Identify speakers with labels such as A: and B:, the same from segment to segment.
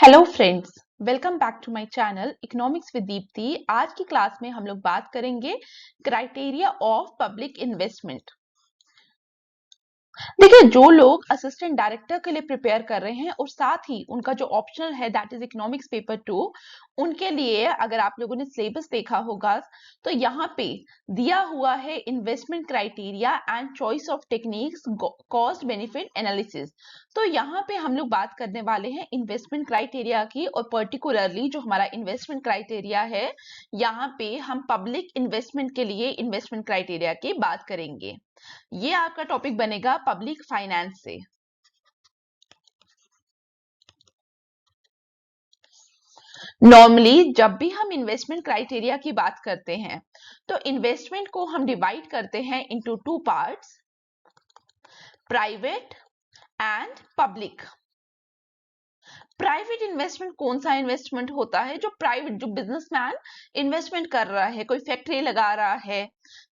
A: Hello friends, welcome back to my channel economics with Deepti. आज की class में हम लोग बात करेंगे क्राइटेरिया ऑफ पब्लिक इन्वेस्टमेंट। देखिए, जो लोग असिस्टेंट डायरेक्टर के लिए प्रिपेयर कर रहे हैं और साथ ही उनका जो ऑप्शनल है दैट इज इकोनॉमिक्स पेपर 2, उनके लिए अगर आप लोगों ने सिलेबस देखा होगा तो यहाँ पे दिया हुआ है investment criteria and choice of techniques cost benefit analysis. तो यहाँ पे हम लोग बात करने वाले हैं इन्वेस्टमेंट क्राइटेरिया की, और पर्टिकुलरली जो हमारा इन्वेस्टमेंट क्राइटेरिया है यहाँ पे हम पब्लिक इन्वेस्टमेंट के लिए इन्वेस्टमेंट क्राइटेरिया की बात करेंगे। ये आपका टॉपिक बनेगा पब्लिक फाइनेंस से। नॉर्मली जब भी हम इन्वेस्टमेंट क्राइटेरिया की बात करते हैं तो इन्वेस्टमेंट को हम डिवाइड करते हैं into two parts, private and public. Private investment कौन सा इन्वेस्टमेंट होता है? जो प्राइवेट, जो बिजनेसमैन इन्वेस्टमेंट कर रहा है, कोई फैक्ट्री लगा रहा है,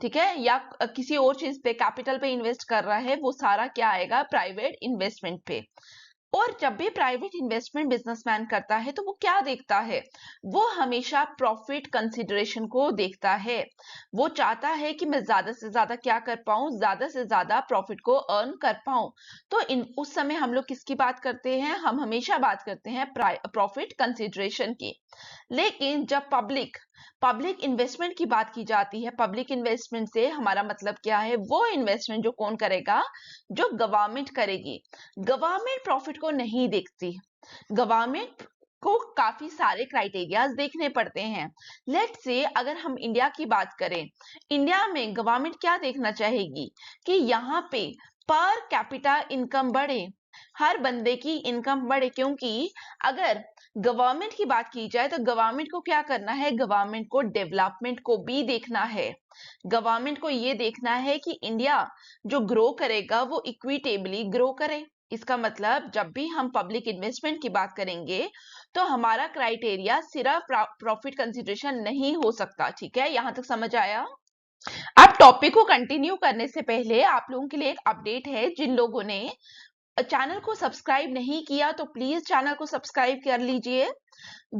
A: ठीक है, या किसी और चीज पे कैपिटल पे इन्वेस्ट कर रहा है, वो सारा क्या आएगा? प्राइवेट इन्वेस्टमेंट पे। और जब भी प्राइवेट इन्वेस्टमेंट बिजनेसमैन करता है तो वो क्या देखता है? वो हमेशा प्रॉफिट कंसिडरेशन को देखता है। वो चाहता है कि मैं ज्यादा से ज्यादा क्या कर पाऊं, ज्यादा से ज्यादा प्रॉफिट को अर्न कर पाऊं। तो उस समय हम लोग किसकी बात करते हैं? हम हमेशा बात करते हैं प्रॉफिट कंसिडरेशन की। लेकिन जब पब्लिक पब्लिक इन्वेस्टमेंट की बात की जाती है, पब्लिक इन्वेस्टमेंट से हमारा मतलब क्या है? वो इन्वेस्टमेंट जो कौन करेगा? जो गवर्नमेंट करेगी। गवर्नमेंट प्रॉफिट को नहीं देखती, गवर्नमेंट को काफी सारे क्राइटेरियाज देखने पड़ते हैं। लेट्स से अगर हम इंडिया की बात करें, इंडिया में गवर्नमेंट क्या देखना चाहेगी? कि यहाँ पे पर कैपिटा इनकम बढ़े, हर बंदे की इनकम बढ़े। क्योंकि अगर गवर्नमेंट की बात की जाए तो गवर्नमेंट को क्या करना है? गवर्नमेंट को डेवलपमेंट को भी देखना है। गवर्नमेंट को ये देखना है कि इंडिया जो ग्रो करेगा वो इक्विटेबली ग्रो करे। इसका मतलब जब भी हम पब्लिक इन्वेस्टमेंट की बात करेंगे तो हमारा क्राइटेरिया सिर्फ प्रॉफिट कंसिडरेशन नहीं हो सकता। ठीक है, यहां तक समझ आया? अब टॉपिक को कंटिन्यू करने से पहले आप लोगों के लिए एक अपडेट है। जिन लोगों ने चैनल को सब्सक्राइब नहीं किया तो प्लीज चैनल को सब्सक्राइब कर लीजिए।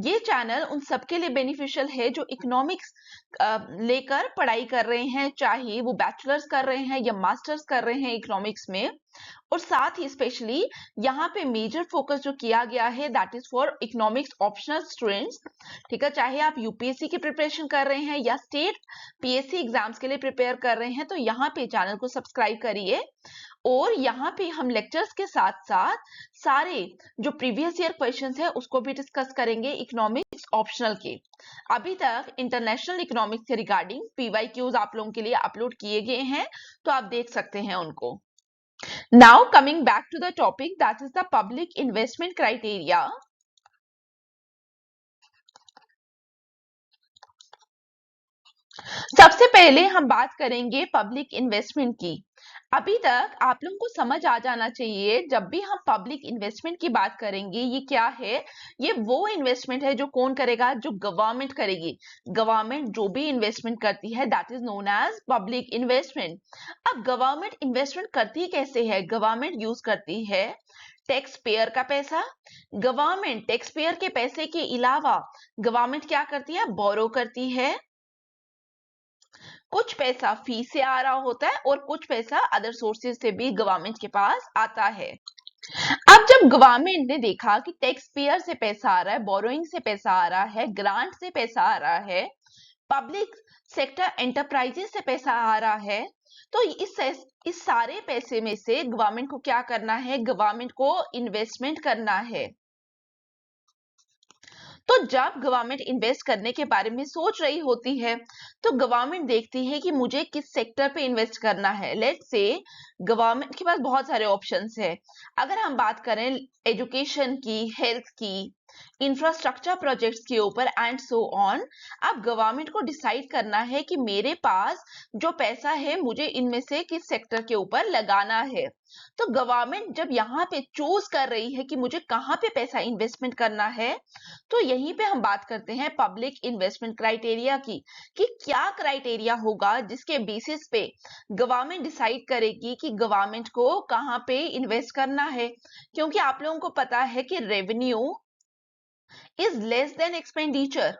A: ये चैनल उन सबके लिए बेनिफिशियल है जो इकोनॉमिक्स लेकर पढ़ाई कर रहे हैं, चाहे वो बैचलर्स कर रहे हैं या मास्टर्स कर रहे हैं इकोनॉमिक्स में। और साथ ही स्पेशली यहाँ पे मेजर फोकस जो किया गया है that is for economics optional students. ठीक है, चाहे आप यूपीएससी की प्रिपरेशन कर रहे हैं या स्टेट पीएससी एग्जाम्स के लिए प्रिपेयर कर रहे हैं, तो यहाँ पे चैनल को सब्सक्राइब करिए। और यहाँ पे हम लेक्चर्स के साथ साथ सारे जो प्रीवियस ईयर क्वेश्चंस है उसको भी डिस्कस करेंगे इकोनॉमिक्स ऑप्शनल के। अभी तक इंटरनेशनल इकोनॉमिक्स से रिगार्डिंग पीवाईक्यूज आप लोगों के लिए अपलोड किए गए हैं, तो आप देख सकते हैं उनको। Now coming back to the topic that is the public investment criteria. सबसे पहले हम बात करेंगे पब्लिक इन्वेस्टमेंट की। अभी तक आप लोगों को समझ आ जाना चाहिए, जब भी हम पब्लिक इन्वेस्टमेंट की बात करेंगे ये क्या है? ये वो इन्वेस्टमेंट है जो कौन करेगा? जो गवर्नमेंट करेगी। गवर्नमेंट जो भी इन्वेस्टमेंट करती है that is known as public investment. अब गवर्नमेंट इन्वेस्टमेंट करती कैसे है? गवर्नमेंट यूज करती है टैक्स पेयर का पैसा। गवर्नमेंट टैक्स पेयर के पैसे के अलावा गवर्नमेंट क्या करती है? बोरो करती है। कुछ पैसा फी से आ रहा होता है और कुछ पैसा अदर सोर्सेज से भी गवर्नमेंट के पास आता है। अब जब गवर्नमेंट ने देखा कि टैक्स पेयर से पैसा आ रहा है, बोरोइंग से पैसा आ रहा है, ग्रांट से पैसा आ रहा है, पब्लिक सेक्टर एंटरप्राइजेस से पैसा आ रहा है, तो इस सारे पैसे में से गवर्नमेंट को क्या करना है? गवर्नमेंट को इन्वेस्टमेंट करना है। तो जब गवर्नमेंट इन्वेस्ट करने के बारे में सोच रही होती है तो गवर्नमेंट देखती है कि मुझे किस सेक्टर पे इन्वेस्ट करना है। लेट्स से गवर्नमेंट के पास बहुत सारे ऑप्शंस है। अगर हम बात करें एजुकेशन की, हेल्थ की, इंफ्रास्ट्रक्चर प्रोजेक्ट्स के ऊपर एंड सो ऑन, अब गवर्नमेंट को डिसाइड करना है कि मेरे पास जो पैसा है मुझे इनमें से किस सेक्टर के ऊपर लगाना है। तो गवर्नमेंट जब यहाँ पे चूज कर रही है कि मुझे कहाँ पे पैसा इन्वेस्टमेंट करना है, तो यहीं पे हम बात करते हैं पब्लिक इन्वेस्टमेंट क्राइटेरिया की, कि क्या क्राइटेरिया होगा जिसके बेसिस पे गवर्नमेंट डिसाइड करेगी कि गवर्नमेंट को कहाँ पे इन्वेस्ट करना है। क्योंकि आप लोगों को पता है कि revenue is less than expenditure.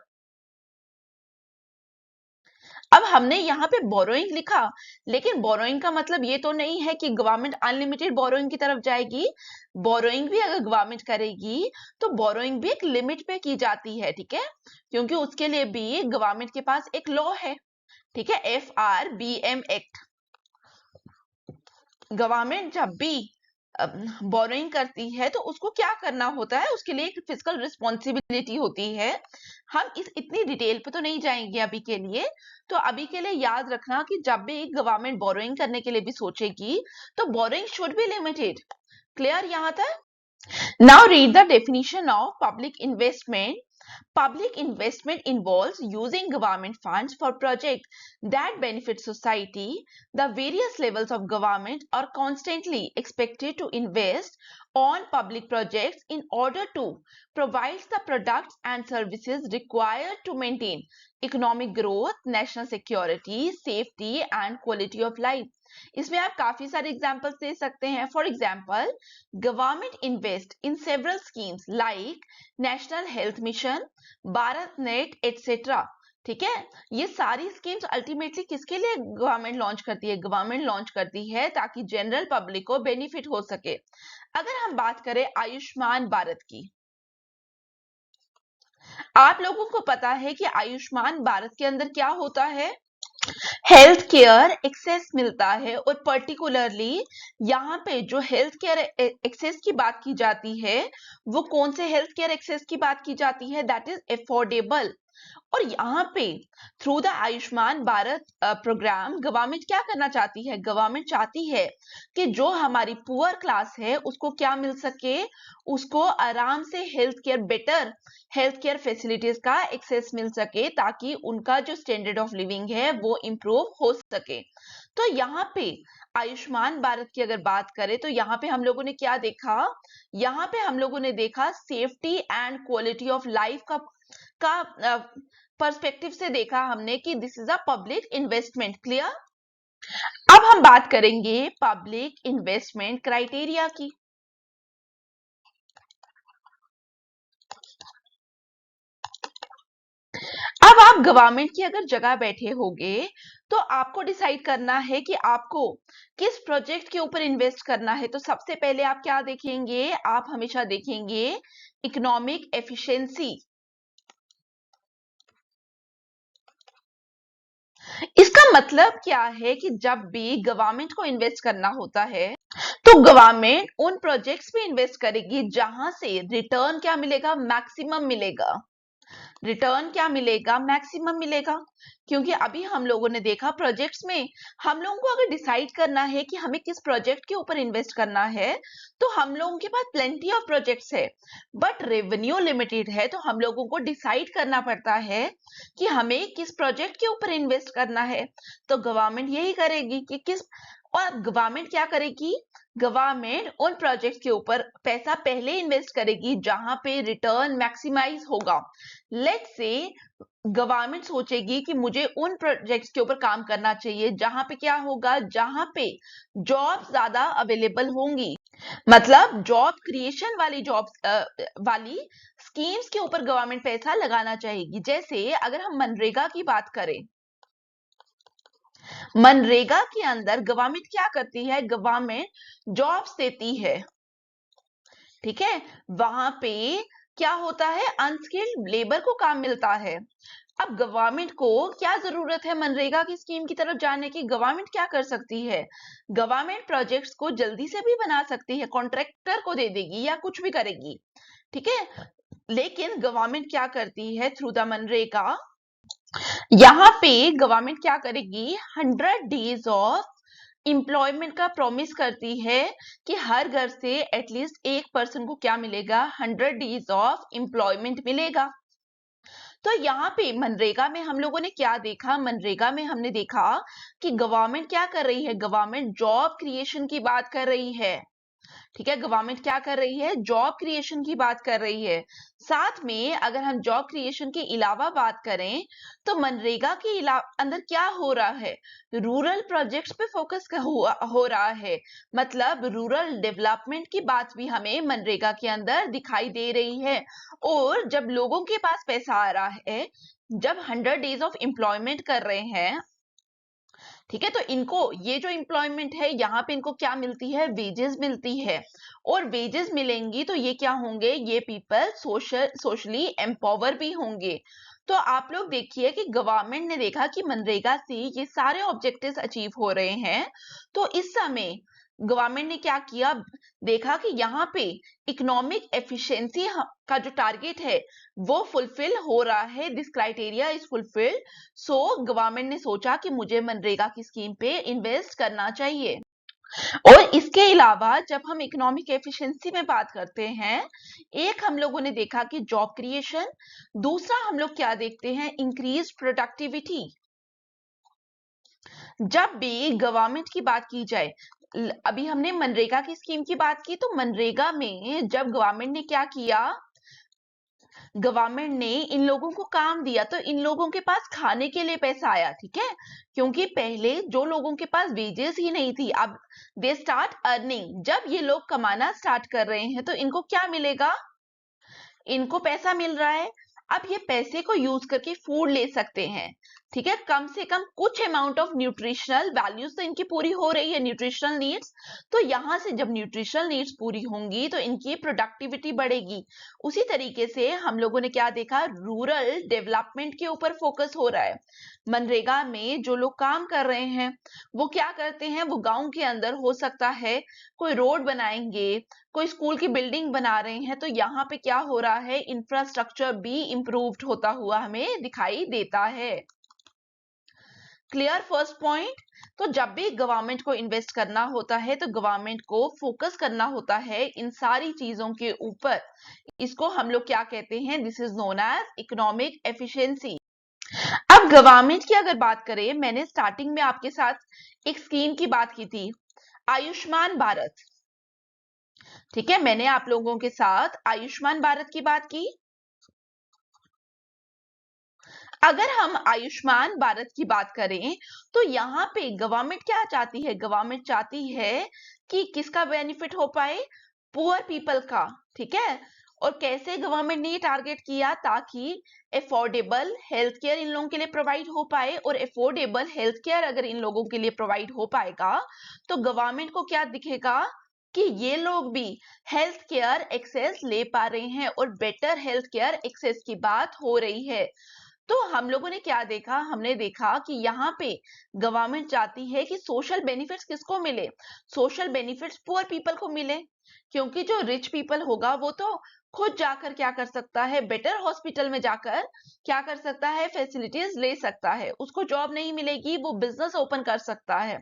A: अब हमने यहाँ पे बोरोइंग लिखा, लेकिन बोरोइंग का मतलब ये तो नहीं है कि गवर्नमेंट अनलिमिटेड बोरोइंग की तरफ जाएगी। बोरोइंग भी अगर गवर्नमेंट करेगी तो बोरोइंग भी एक लिमिट पे की जाती है, ठीक है, क्योंकि उसके लिए भी गवर्नमेंट के पास एक लॉ है, ठीक है, FRBM एक्ट। गवर्नमेंट जब भी बोरोइंग करती है तो उसको क्या करना होता है, उसके लिए एक फिजिकल रिस्पॉन्सिबिलिटी होती है। हम इतनी डिटेल पे तो नहीं जाएंगे अभी के लिए। तो अभी के लिए याद रखना कि जब भी गवर्नमेंट बोरोइंग करने के लिए भी सोचेगी तो borrowing should be limited. Clear यहाँ तक? Now read the definition of public investment. Public investment involves using government funds for projects that benefit society. The various levels of government are constantly expected to invest on public projects in order to provide the products and services required to maintain economic growth, national security, safety, and quality of life. इसमें आप काफी सारे examples दे सकते हैं। For example, government invest in several schemes like national health mission, Bharat net etcetera, ठीक है। ये सारी स्कीम्स अल्टीमेटली किसके लिए गवर्नमेंट लॉन्च करती है? गवर्नमेंट लॉन्च करती है ताकि जनरल पब्लिक को बेनिफिट हो सके। अगर हम बात करें आयुष्मान भारत की, आप लोगों को पता है कि आयुष्मान भारत के अंदर क्या होता है? हेल्थ केयर एक्सेस मिलता है, और पर्टिकुलरली यहाँ पे जो हेल्थ केयर एक्सेस की बात की जाती है वो कौन से हेल्थ केयर एक्सेस की बात की जाती है? That is affordable. और यहाँ पे through the Ayushman Bharat programme government क्या करना चाहती है? गवर्नमेंट चाहती है कि जो हमारी पुअर क्लास है उसको क्या मिल सके? उसको आराम से बेटर हेल्थ केयर फैसिलिटीज का एक्सेस मिल सके, ताकि उनका जो स्टैंडर्ड ऑफ लिविंग है वो इम्प्रूव हो सके। तो यहाँ पे आयुष्मान भारत की अगर बात करें तो यहाँ पे हम लोगों ने क्या देखा? यहाँ पे हम लोगों ने देखा safety and quality of life का पर्सपेक्टिव से देखा हमने कि this is a public investment. Clear? अब हम बात करेंगे पब्लिक इन्वेस्टमेंट क्राइटेरिया की। अब आप गवर्नमेंट की अगर जगह बैठे होंगे तो आपको डिसाइड करना है कि आपको किस प्रोजेक्ट के ऊपर इन्वेस्ट करना है। तो सबसे पहले आप क्या देखेंगे? आप हमेशा देखेंगे इकोनॉमिक एफिशिएंसी। इसका मतलब क्या है कि जब भी गवर्नमेंट को इन्वेस्ट करना होता है तो गवर्नमेंट उन प्रोजेक्ट्स पे इन्वेस्ट करेगी जहां से रिटर्न क्या मिलेगा? मैक्सिमम मिलेगा। रिटर्न क्या मिलेगा? मैक्सिमम मिलेगा। क्योंकि अभी हम लोगों ने देखा प्रोजेक्ट्स में हम लोगों को अगर डिसाइड करना है कि हमें किस प्रोजेक्ट के ऊपर इन्वेस्ट करना है तो हम लोगों के पास प्लेंटी ऑफ प्रोजेक्ट्स है, बट रेवेन्यू लिमिटेड है। तो हम लोगों को डिसाइड करना पड़ता है कि हमें किस प्रोजेक्ट के ऊपर इन्वेस्ट करना है। तो गवर्नमेंट यही करेगी कि किस, और गवर्नमेंट क्या करेगी? गवर्नमेंट उन प्रोजेक्ट के ऊपर पैसा पहले इन्वेस्ट करेगी जहां पे रिटर्न मैक्सिमाइज होगा। लेट्स से गवर्नमेंट सोचेगी कि मुझे उन प्रोजेक्ट्स के ऊपर काम करना चाहिए जहां पे क्या होगा? जहां पे जॉब ज्यादा अवेलेबल होंगी, मतलब जॉब क्रिएशन वाली वाली स्कीम्स के ऊपर गवर्नमेंट पैसा लगाना चाहेगी। जैसे अगर हम मनरेगा की बात करें, मनरेगा के अंदर गवर्नमेंट क्या करती है? गवर्नमेंट जॉब्स देती है, ठीक है। वहां पे क्या होता है? अनस्किल्ड लेबर को काम मिलता है। अब गवर्नमेंट को क्या जरूरत है मनरेगा की स्कीम की तरफ जाने की? गवर्नमेंट क्या कर सकती है? गवर्नमेंट प्रोजेक्ट्स को जल्दी से भी बना सकती है, कॉन्ट्रैक्टर को दे देगी या कुछ भी करेगी, ठीक है। लेकिन गवर्नमेंट क्या करती है? थ्रू द मनरेगा यहाँ पे गवर्नमेंट क्या करेगी? 100 डेज ऑफ एम्प्लॉयमेंट का प्रॉमिस करती है कि हर घर से एटलीस्ट एक पर्सन को क्या मिलेगा? 100 डेज ऑफ एम्प्लॉयमेंट मिलेगा। तो यहाँ पे मनरेगा में हम लोगों ने क्या देखा? मनरेगा में हमने देखा कि गवर्नमेंट क्या कर रही है? गवर्नमेंट जॉब क्रिएशन की बात कर रही है, ठीक है, गवर्नमेंट क्या कर रही है, जॉब क्रिएशन की बात कर रही है। साथ में अगर हम जॉब क्रिएशन के अलावा बात करें तो मनरेगा के अंदर क्या हो रहा है, रूरल प्रोजेक्ट्स पे फोकस हो रहा है। मतलब रूरल डेवलपमेंट की बात भी हमें मनरेगा के अंदर दिखाई दे रही है। और जब लोगों के पास पैसा आ रहा है, जब 100 डेज ऑफ एम्प्लॉयमेंट कर रहे हैं, ठीक है, तो इनको ये जो एम्प्लॉयमेंट है यहाँ पे इनको क्या मिलती है, वेजेस मिलती है। और वेजेस मिलेंगी तो ये क्या होंगे, ये पीपल सोशली एम्पावर भी होंगे। तो आप लोग देखिए कि गवर्नमेंट ने देखा कि मनरेगा से ये सारे ऑब्जेक्टिव्स अचीव हो रहे हैं। तो इस समय गवर्नमेंट ने क्या किया, देखा कि यहाँ पे इकोनॉमिक एफिशिएंसी का जो टारगेट है वो फुलफिल हो रहा है, this criteria is fulfilled. So government ने सोचा कि मुझे मनरेगा की स्कीम पे इन्वेस्ट करना चाहिए। और इसके अलावा जब हम इकोनॉमिक एफिशिएंसी में बात करते हैं, एक हम लोगों ने देखा कि जॉब क्रिएशन, दूसरा हम लोग क्या देखते हैं, इंक्रीज प्रोडक्टिविटी। जब भी गवर्नमेंट की बात की जाए, अभी हमने मनरेगा की स्कीम की बात की, तो मनरेगा में जब गवर्नमेंट ने क्या किया, गवर्नमेंट ने इन लोगों को काम दिया तो इन लोगों के पास खाने के लिए पैसा आया, ठीक है। क्योंकि पहले जो लोगों के पास वेजेस ही नहीं थी, अब दे स्टार्ट अर्निंग, जब ये लोग कमाना स्टार्ट कर रहे हैं तो इनको क्या मिलेगा, इनको पैसा मिल रहा है। अब ये पैसे को यूज करके फूड ले सकते हैं, ठीक है, कम से कम कुछ अमाउंट ऑफ न्यूट्रिशनल वैल्यूज तो इनकी पूरी हो रही है, न्यूट्रिशनल नीड्स। तो यहां से जब न्यूट्रिशनल नीड्स पूरी होंगी तो इनकी प्रोडक्टिविटी बढ़ेगी। उसी तरीके से हम लोगों ने क्या देखा, रूरल डेवलपमेंट के ऊपर फोकस हो रहा है। मनरेगा में जो लोग काम कर रहे हैं वो क्या करते हैं, वो गांव के अंदर हो सकता है कोई रोड बनाएंगे, कोई स्कूल की बिल्डिंग बना रहे हैं, तो यहाँ पे क्या हो रहा है, इंफ्रास्ट्रक्चर भी इम्प्रूव्ड होता हुआ हमें दिखाई देता है। Clear first point. तो जब भी गवर्नमेंट को इन्वेस्ट करना होता है तो गवर्नमेंट को फोकस करना होता है इन सारी चीजों के ऊपर। इसको हम लोग क्या कहते हैं, this is known as economic efficiency. अब गवर्नमेंट की अगर बात करें, मैंने स्टार्टिंग में आपके साथ एक स्कीम की बात की थी, आयुष्मान भारत, ठीक है, मैंने आप लोगों के साथ आयुष्मान भारत की बात की। अगर हम आयुष्मान भारत की बात करें तो यहाँ पे गवर्नमेंट क्या चाहती है, गवर्नमेंट चाहती है कि किसका बेनिफिट हो पाए, पुअर पीपल का, ठीक है। और कैसे गवर्नमेंट ने ये टारगेट किया, ताकि अफोर्डेबल हेल्थ केयर इन लोगों के लिए प्रोवाइड हो पाए। और अफोर्डेबल हेल्थ केयर अगर इन लोगों के लिए प्रोवाइड हो पाएगा तो गवर्नमेंट को क्या दिखेगा कि ये लोग भी हेल्थ केयर एक्सेस ले पा रहे हैं और बेटर हेल्थ केयर एक्सेस की बात हो रही है। तो हम लोगों ने क्या देखा, हमने देखा कि यहाँ पे गवर्नमेंट चाहती है कि सोशल बेनिफिट्स किसको मिले, सोशल बेनिफिट्स पुअर पीपल को मिले। क्योंकि जो रिच पीपल होगा वो तो खुद जाकर क्या कर सकता है, बेटर हॉस्पिटल में जाकर क्या कर सकता है, फैसिलिटीज ले सकता है, उसको जॉब नहीं मिलेगी, वो बिजनेस ओपन कर सकता है,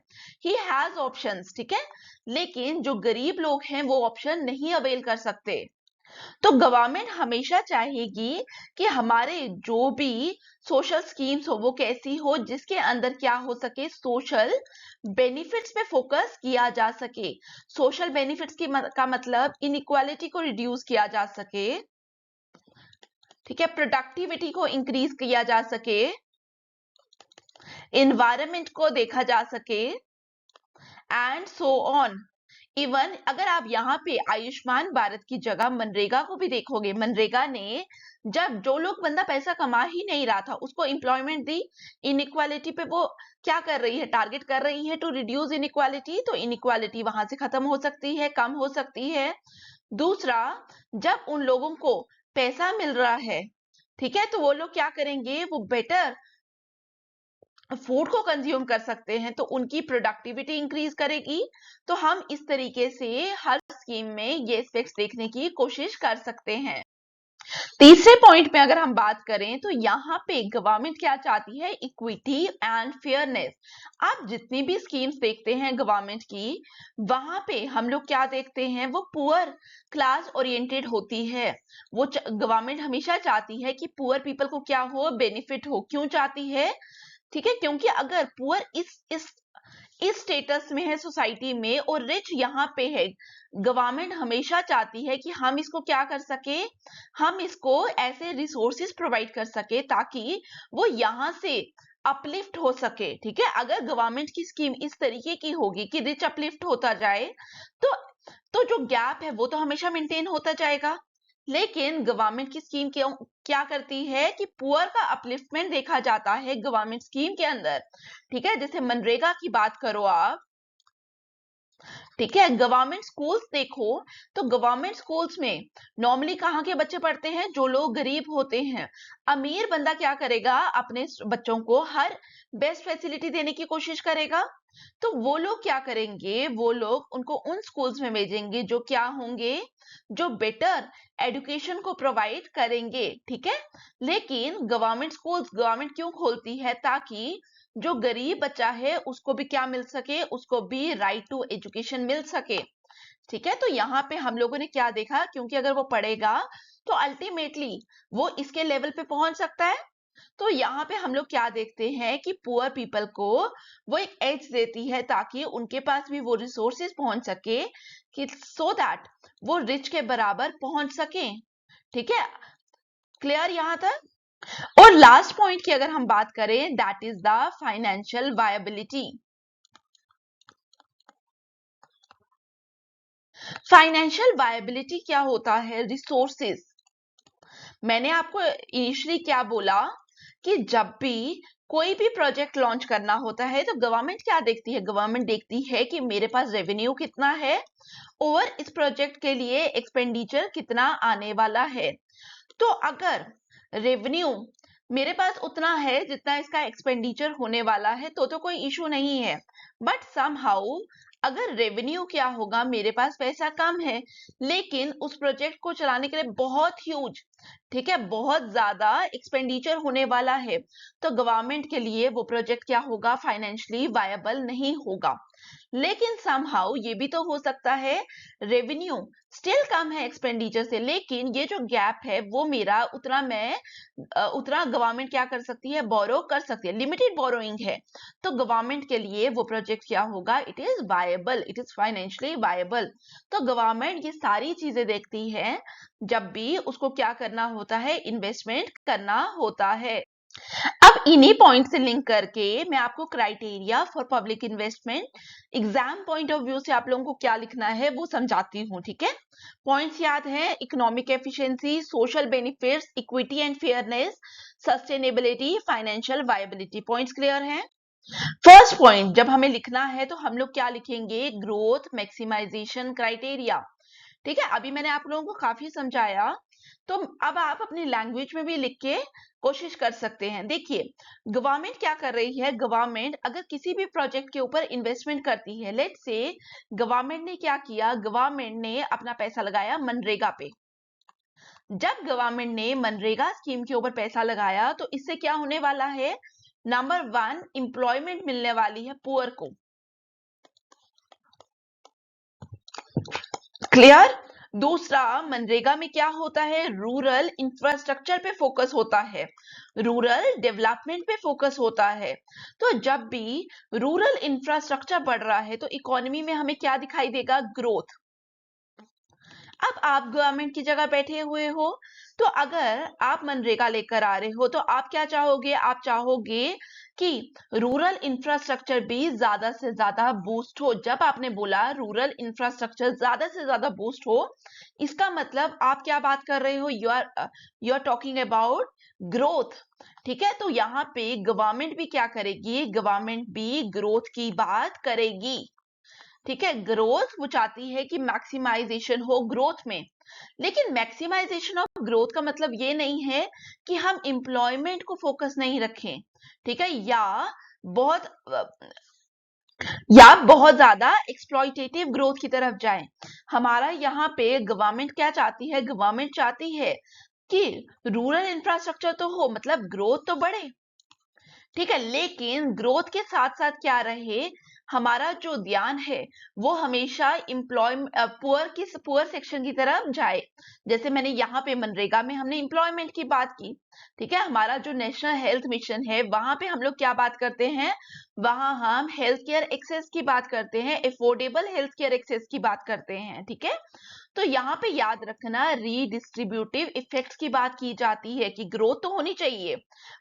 A: ही हैज ऑप्शंस, ठीक है। लेकिन जो गरीब लोग हैं वो ऑप्शन नहीं अवेल कर सकते। तो गवर्नमेंट हमेशा चाहेगी कि हमारे जो भी सोशल स्कीम्स हो वो कैसी हो, जिसके अंदर क्या हो सके, सोशल बेनिफिट्स पे फोकस किया जा सके। सोशल बेनिफिट्स का मतलब इनइक्वालिटी को रिड्यूस किया जा सके, ठीक है, प्रोडक्टिविटी को इंक्रीज किया जा सके, इन्वायरमेंट को देखा जा सके, एंड सो ऑन। इवन अगर आप यहाँ पे आयुष्मान भारत की जगह मनरेगा को भी देखोगे, मनरेगा ने जब जो लोग बंदा पैसा कमा ही नहीं रहा था उसको एम्प्लॉयमेंट दी, इनइक्वालिटी पे वो क्या कर रही है, टारगेट कर रही है टू रिड्यूस इनइक्वालिटी। तो इनइक्वालिटी वहां से खत्म हो सकती है, कम हो सकती है। दूसरा, जब उन लोगों को पैसा मिल रहा है, ठीक है, तो वो लोग क्या करेंगे, वो बेटर फूड को कंज्यूम कर सकते हैं, तो उनकी प्रोडक्टिविटी इंक्रीज करेगी। तो हम इस तरीके से हर स्कीम में ये एस्पेक्ट्स देखने की कोशिश कर सकते हैं। तीसरे पॉइंट में अगर हम बात करें तो यहाँ पे गवर्नमेंट क्या चाहती है, इक्विटी एंड फेयरनेस। आप जितनी भी स्कीम्स देखते हैं गवर्नमेंट की, वहां पे हम लोग क्या देखते हैं, वो पुअर क्लास ओरिएंटेड होती है। वो गवर्नमेंट हमेशा चाहती है कि पुअर पीपल को क्या हो, बेनिफिट हो। क्यों चाहती है, ठीक है, क्योंकि अगर पुअर इस इस स्टेटस में है सोसाइटी में और रिच यहाँ पे है, गवर्नमेंट हमेशा चाहती है कि हम इसको क्या कर सके, हम इसको ऐसे रिसोर्सेज प्रोवाइड कर सके ताकि वो यहाँ से अपलिफ्ट हो सके। ठीक है, अगर गवर्नमेंट की स्कीम इस तरीके की होगी कि रिच अपलिफ्ट होता जाए तो जो गैप है वो तो हमेशा मेंटेन होता जाएगा। लेकिन गवर्नमेंट की स्कीम क्या करती है कि पुअर का अपलिफ्टमेंट देखा जाता है गवर्नमेंट स्कीम के अंदर। ठीक है, जैसे मनरेगा की बात करो आप, ठीक है, गवर्नमेंट स्कूल्स देखो तो गवर्नमेंट स्कूल्स में नॉर्मली कहाँ के बच्चे पढ़ते हैं, जो लोग गरीब होते हैं। अमीर बंदा क्या करेगा, अपने बच्चों को हर बेस्ट फैसिलिटी देने की कोशिश करेगा। तो वो लोग क्या करेंगे, वो लोग उनको उन स्कूल्स में भेजेंगे जो क्या होंगे, जो बेटर एजुकेशन को प्रोवाइड करेंगे। ठीक है, लेकिन गवर्नमेंट स्कूल्स गवर्नमेंट क्यों खोलती है, ताकि जो गरीब बच्चा है उसको भी क्या मिल सके, उसको भी राइट टू एजुकेशन मिल सके। ठीक है, तो यहाँ पे हम लोगों ने क्या देखा, क्योंकि अगर वो पढ़ेगा तो अल्टीमेटली वो इसके लेवल पे पहुंच सकता है। तो यहाँ पे हम लोग क्या देखते हैं कि पुअर पीपल को वो एक एज देती है ताकि उनके पास भी वो रिसोर्सेज पहुंच सके कि सो दैट वो रिच के बराबर पहुंच सके। ठीक है, क्लियर यहाँ तक। और लास्ट पॉइंट की अगर हम बात करें, that is the financial viability. Financial viability क्या होता है, रिसोर्सेज। मैंने आपको इनिशियली क्या बोला कि जब भी कोई भी प्रोजेक्ट लॉन्च करना होता है तो गवर्नमेंट क्या देखती है, गवर्नमेंट देखती है कि मेरे पास रेवेन्यू कितना है और इस प्रोजेक्ट के लिए एक्सपेंडिचर कितना आने वाला है। तो अगर रेवेन्यू मेरे पास उतना है जितना इसका एक्सपेंडिचर होने वाला है तो कोई इशू नहीं है। बट समहाउ अगर रेवेन्यू क्या होगा, मेरे पास पैसा कम है लेकिन उस प्रोजेक्ट को चलाने के लिए बहुत ह्यूज, ठीक है, बहुत ज्यादा एक्सपेंडिचर होने वाला है, तो गवर्नमेंट के लिए वो प्रोजेक्ट क्या होगा, फाइनेंशियली वायबल नहीं होगा। लेकिन समहाउ ये भी तो हो सकता है रेवेन्यू स्टिल कम है एक्सपेंडिचर से, लेकिन ये जो गैप है वो मेरा उतना गवर्नमेंट क्या कर सकती है, बोरो कर सकती है, लिमिटेड बोरोइंग है। तो गवर्नमेंट के लिए वो प्रोजेक्ट क्या होगा, it is viable, it is financially viable. तो गवर्नमेंट ये सारी चीजें देखती है जब भी उसको क्या करना होता है, इन्वेस्टमेंट करना होता है। अब इन्हीं पॉइंट से लिंक करके मैं आपको criteria for public investment exam point of view से आप लोगों को क्या लिखना है वो समझाती हूँ। ठीक है, पॉइंट्स याद है, economic efficiency, social benefits, equity and fairness, sustainability, financial viability. Points clear हैं। फर्स्ट पॉइंट जब हमें लिखना है तो हम लोग क्या लिखेंगे, ग्रोथ मैक्सिमाइजेशन क्राइटेरिया। ठीक है, अभी मैंने आप लोगों को काफी समझाया, तो अब आप अपनी लैंग्वेज में भी लिख के कोशिश कर सकते हैं। देखिए गवर्नमेंट क्या कर रही है, गवर्नमेंट अगर किसी भी प्रोजेक्ट के ऊपर इन्वेस्टमेंट करती है, लेट्स से गवर्नमेंट ने क्या किया, गवर्नमेंट ने अपना पैसा लगाया मनरेगा पे। जब गवर्नमेंट ने मनरेगा स्कीम के ऊपर पैसा लगाया तो इससे क्या होने वाला है, नंबर 1 एम्प्लॉयमेंट मिलने वाली है पुअर को। क्लियर। दूसरा, मनरेगा में क्या होता है, रूरल इंफ्रास्ट्रक्चर पे फोकस होता है, रूरल डेवलपमेंट पे फोकस होता है। तो जब भी रूरल इंफ्रास्ट्रक्चर बढ़ रहा है तो इकोनॉमी में हमें क्या दिखाई देगा, ग्रोथ। अब आप गवर्नमेंट की जगह बैठे हुए हो, तो अगर आप मनरेगा लेकर आ रहे हो तो आप क्या चाहोगे, आप चाहोगे कि रूरल इंफ्रास्ट्रक्चर भी ज्यादा से ज्यादा बूस्ट हो। जब आपने बोला रूरल इंफ्रास्ट्रक्चर ज्यादा से ज्यादा बूस्ट हो, इसका मतलब आप क्या बात कर रहे हो, you are talking about growth. ठीक है, तो यहाँ पे गवर्नमेंट भी क्या करेगी, गवर्नमेंट भी ग्रोथ की बात करेगी। ठीक है, ग्रोथ वो चाहती है कि मैक्सिमाइजेशन हो ग्रोथ में, लेकिन मैक्सिमाइजेशन ऑफ ग्रोथ का मतलब ये नहीं है कि हम एम्प्लॉयमेंट को फोकस नहीं रखें। ठीक है, बहुत बहुत ज्यादा एक्सप्लॉइटेटिव ग्रोथ की तरफ जाएं। हमारा यहाँ पे गवर्नमेंट क्या चाहती है, गवर्नमेंट चाहती है कि रूरल इंफ्रास्ट्रक्चर तो हो, मतलब ग्रोथ तो बढ़े, ठीक है, लेकिन ग्रोथ के साथ साथ क्या रहे, हमारा जो ध्यान है वो हमेशा पुअर सेक्शन की तरफ जाए। जैसे मैंने यहाँ पे मनरेगा में हमने एम्प्लॉयमेंट की बात की, ठीक है। हमारा जो नेशनल हेल्थ मिशन है वहां पे हम लोग क्या बात करते हैं, वहां हम हेल्थ केयर एक्सेस की बात करते हैं, अफोर्डेबल हेल्थ केयर एक्सेस की बात करते हैं, ठीक है। तो यहाँ पे याद रखना रीडिस्ट्रीब्यूटिव इफेक्ट्स की बात की जाती है कि ग्रोथ तो होनी चाहिए,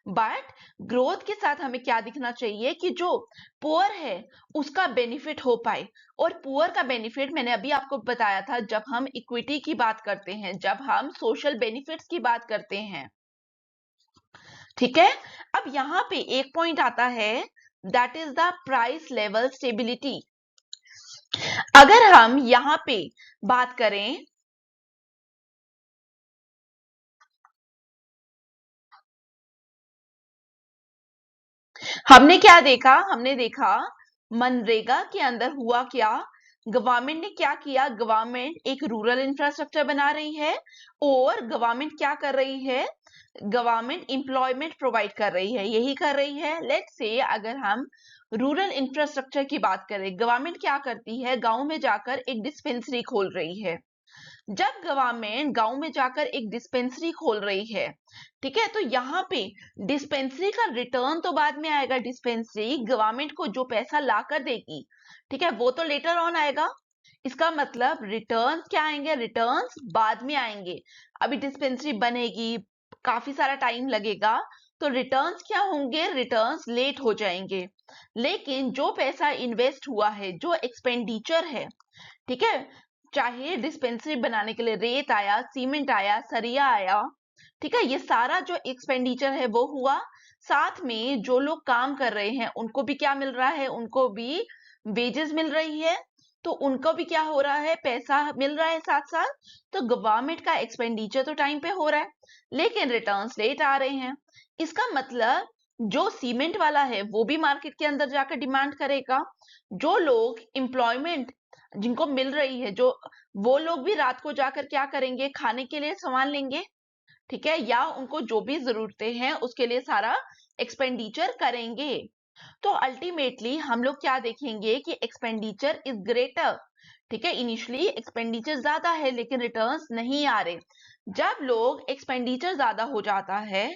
A: बट ग्रोथ के साथ हमें क्या दिखना चाहिए कि जो पुअर है उसका बेनिफिट हो पाए। और पुअर का बेनिफिट मैंने अभी आपको बताया था, जब हम इक्विटी की बात करते हैं, जब हम सोशल बेनिफिट्स की बात करते हैं, ठीक है। अब यहाँ पे एक पॉइंट आता है, that is the price level stability. अगर हम यहाँ पे बात करें, हमने देखा मनरेगा के अंदर हुआ क्या, गवर्नमेंट ने क्या किया, गवर्नमेंट एक रूरल इंफ्रास्ट्रक्चर बना रही है और गवर्नमेंट क्या कर रही है, गवर्नमेंट एम्प्लॉयमेंट प्रोवाइड कर रही है, यही कर रही है। लेट्स से अगर हम रूरल इंफ्रास्ट्रक्चर की बात करें, गवर्नमेंट क्या करती है, गांव में जाकर एक डिस्पेंसरी खोल रही है। जब गवर्नमेंट गांव में जाकर एक डिस्पेंसरी खोल रही है, ठीक है, तो यहाँ पे डिस्पेंसरी का रिटर्न तो बाद में आएगा, डिस्पेंसरी गवर्नमेंट को जो पैसा ला कर देगी, ठीक है, वो तो लेटर ऑन आएगा। इसका मतलब रिटर्न क्या आएंगे, रिटर्न्स बाद में आएंगे। अभी डिस्पेंसरी बनेगी, काफी सारा टाइम लगेगा, तो रिटर्न्स क्या होंगे, रिटर्न्स लेट हो जाएंगे। लेकिन जो पैसा इन्वेस्ट हुआ है, जो एक्सपेंडिचर है, ठीक है, चाहे डिस्पेंसरी बनाने के लिए रेत आया, सीमेंट आया, सरिया आया, ठीक है, ये सारा जो एक्सपेंडिचर है वो हुआ। साथ में जो लोग काम कर रहे हैं उनको भी क्या मिल रहा है, उनको भी वेजेस मिल रही है, तो उनको भी क्या हो रहा है, पैसा मिल रहा है साथ साथ। तो गवर्नमेंट का एक्सपेंडिचर तो टाइम पे हो रहा है, लेकिन रिटर्न्स लेट आ रहे हैं। इसका मतलब जो सीमेंट वाला है वो भी मार्केट के अंदर जाकर डिमांड करेगा, जो लोग एम्प्लॉयमेंट जिनको मिल रही है, जो वो लोग भी रात को जाकर क्या करेंगे, खाने के लिए सामान लेंगे, ठीक है, या उनको जो भी जरूरतें हैं उसके लिए सारा एक्सपेंडिचर करेंगे। तो अल्टीमेटली हम लोग क्या देखेंगे कि एक्सपेंडिचर इज ग्रेटर, ठीक है, इनिशियली एक्सपेंडिचर ज्यादा है लेकिन रिटर्न्स नहीं आ रहे। जब लोग एक्सपेंडिचर ज्यादा हो जाता है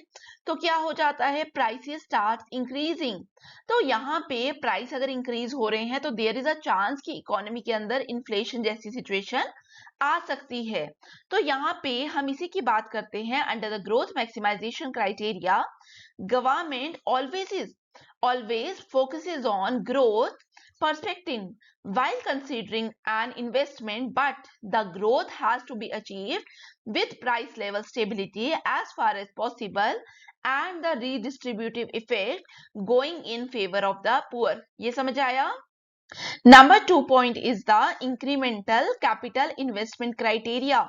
A: तो क्या हो जाता है, प्राइसेस स्टार्ट इंक्रीजिंग। तो यहाँ पे प्राइस अगर इंक्रीज हो रहे हैं तो देयर इज अ चांस कि इकोनॉमी के अंदर इन्फ्लेशन जैसी सिचुएशन आ सकती है। तो यहाँ पे हम इसी की बात करते हैं, under the growth maximisation criteria government always focuses on growth perspective while considering an investment, but the growth has to be achieved with price level stability as far as possible and the redistributive effect going in favor of the poor। ये समझ आया। Number 2 point is the incremental capital investment criteria.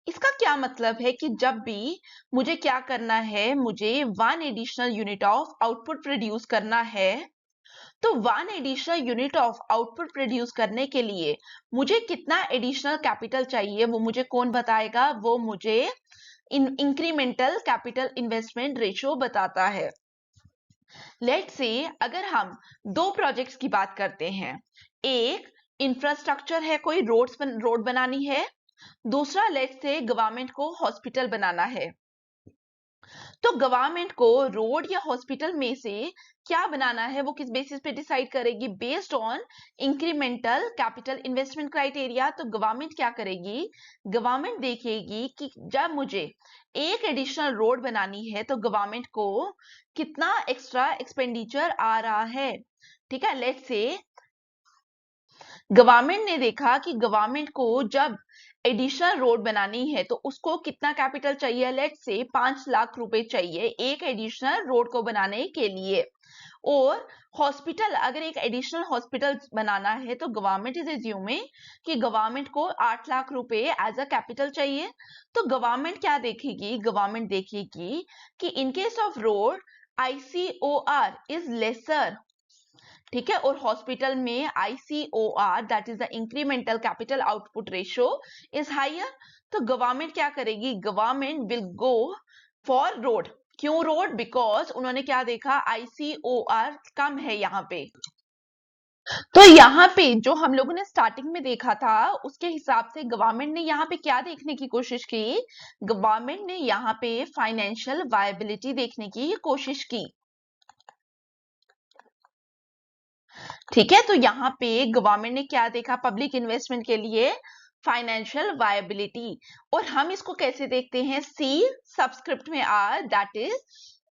A: इसका क्या मतलब है कि जब भी मुझे क्या करना है, मुझे 1 additional unit of output produce करना है, तो 1 additional unit of output produce करने के लिए मुझे कितना एडिशनल कैपिटल चाहिए, वो मुझे कौन बताएगा, वो मुझे इंक्रीमेंटल कैपिटल इन्वेस्टमेंट रेशियो बताता है। लेट से अगर हम दो प्रोजेक्ट्स की बात करते हैं, एक इंफ्रास्ट्रक्चर है, कोई रोड बनानी है, दूसरा लेट से गवर्नमेंट को हॉस्पिटल बनाना है। तो गवर्नमेंट को रोड या हॉस्पिटल में से क्या बनाना है वो किस बेसिस पे डिसाइड करेगी, based on incremental capital investment criteria. तो गवर्नमेंट क्या करेगी, गवर्नमेंट देखेगी कि जब मुझे एक एडिशनल रोड बनानी है तो गवर्नमेंट को कितना एक्स्ट्रा एक्सपेंडिचर आ रहा है, ठीक है। लेट्स से गवर्नमेंट ने देखा कि गवर्नमेंट को जब एडिशनल रोड बनानी है तो उसको कितना कैपिटल चाहिए, लेट्स से 5 लाख रुपए चाहिए एक एडिशनल रोड को बनाने के लिए। और हॉस्पिटल, अगर एक एडिशनल हॉस्पिटल बनाना है तो गवर्नमेंट इज एज्यूमिंग कि गवर्नमेंट को 8 लाख रुपए एज अ कैपिटल चाहिए। तो गवर्नमेंट क्या देखेगी, गवर्नमेंट देखेगी कि in case of road ICOR is lesser, ठीक है, और हॉस्पिटल में ICOR that is the incremental capital output ratio is higher. तो गवर्नमेंट क्या करेगी, government will go for road. क्यों रोड, बिकॉज उन्होंने क्या देखा, ICOR कम है यहाँ पे। तो यहाँ पे जो हम लोगों ने स्टार्टिंग में देखा था उसके हिसाब से गवर्नमेंट ने यहाँ पे क्या देखने की कोशिश की, गवर्नमेंट ने यहाँ पे फाइनेंशियल वायबिलिटी देखने की कोशिश की। ठीक है, तो यहाँ पे गवर्नमेंट ने क्या देखा पब्लिक इन्वेस्टमेंट के लिए, फाइनेंशियल वायबिलिटी। और हम इसको कैसे देखते हैं, सी सबस्क्रिप्ट में R, that is